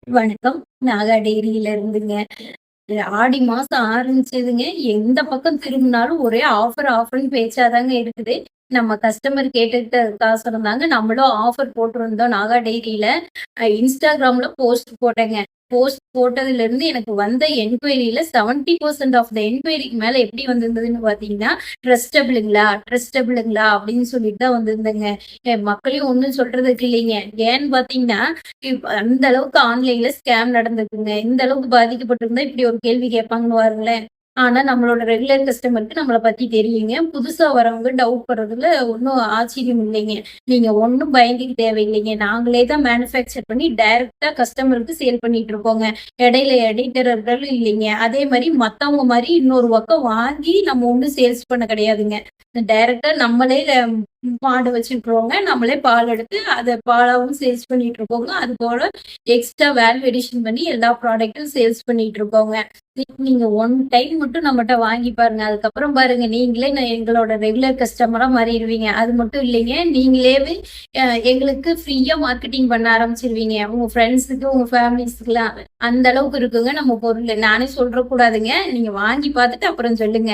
வணக்கம். நாகா டெய்ரியில இருந்துங்க. ஆடி மாசம் ஆரம்பிச்சதுங்க. எந்த பக்கம் திரும்புனாலும் ஒரே ஆஃபர், ஆஃபர்ன்னு பேச்சா தாங்க இருக்குது. நம்ம கஸ்டமர் கேட்டுட்டதுக்கோசரம் தாங்க நம்மளும் ஆஃபர் போட்டிருந்தோம் நாகா டெய்ரியில. Instagramல போஸ்ட் போட்டேங்க. போஸ்ட் போட்டதுலருந்து எனக்கு வந்த என்குயரில 70% ஆஃப் த என்குயரிக்கு மேல எப்படி வந்திருந்ததுன்னு பார்த்தீங்கன்னா, ட்ரஸ்டபிளுங்களா அப்படின்னு சொல்லிட்டு தான் வந்திருந்ததுங்க. மக்களையும் ஒண்ணும் சொல்றதுக்கு இல்லைங்க. ஏன்னு பார்த்தீங்கன்னா, அந்த அளவுக்கு ஆன்லைன்ல ஸ்கேம் நடந்திருக்குங்க. இந்த அளவுக்கு பாதிக்கப்பட்டிருந்தா இப்படி ஒரு கேள்வி கேட்பாங்கன்னு பாருங்களேன். ஆனா நம்மளோட ரெகுலர் கஸ்டமருக்கு நம்மள பத்தி தெரியுங்க. புதுசா வரவங்க டவுட் படுறதுல ஒண்ணும் ஆச்சரியம் இல்லைங்க. நீங்க ஒண்ணும் பயந்துக்க தேவையில்லைங்க. நாங்களே தான் மேனுஃபேக்சர் பண்ணி டைரக்ட்டா கஸ்டமருக்கு சேல் பண்ணிட்டு இருக்கோங்க. இடையில இடைத்தரகர்கள் இல்லைங்க. அதே மாரி மத்தவங்க மாரி இன்னொரு பக்கம் வாங்கி நம்ம ஒண்ணும் சேல்ஸ் பண்ண கிடையாதுங்க. டைரக்ட்டா நம்மளே மாடு வச்சிருக்கிறோங்க. நம்மளே பால் எடுத்து அத பாலாவும் சேல்ஸ் பண்ணிட்டு இருக்கோங்க. அதுபோல எக்ஸ்ட்ரா வேல்யூ அடிஷன் பண்ணி எல்லா ப்ராடக்ட்டும் சேல்ஸ் பண்ணிட்டு இருக்கோங்க. நீங்க ஒன் டைம் மட்டும் நம்மட்ட வாங்கி பாருங்க. அதுக்கப்புறம் பாருங்க நீங்களே எங்களோட ரெகுலர் கஸ்டமரா மாறிருவீங்க. அது மட்டும் இல்லைங்க, நீங்களேவே அ எங்களுக்கு ஃப்ரீயா மார்க்கெட்டிங் பண்ண ஆரம்பிச்சுருவீங்க. உங்க ஃப்ரெண்ட்ஸுக்கு, உங்க ஃபேமிலீஸ்க்குலாம். அந்த அளவுக்கு இருக்குங்க நம்ம பொருளு. நானே சொல்ற கூடாதுங்க. நீங்க வாங்கி பார்த்துட்டு அப்புறம் சொல்லுங்க.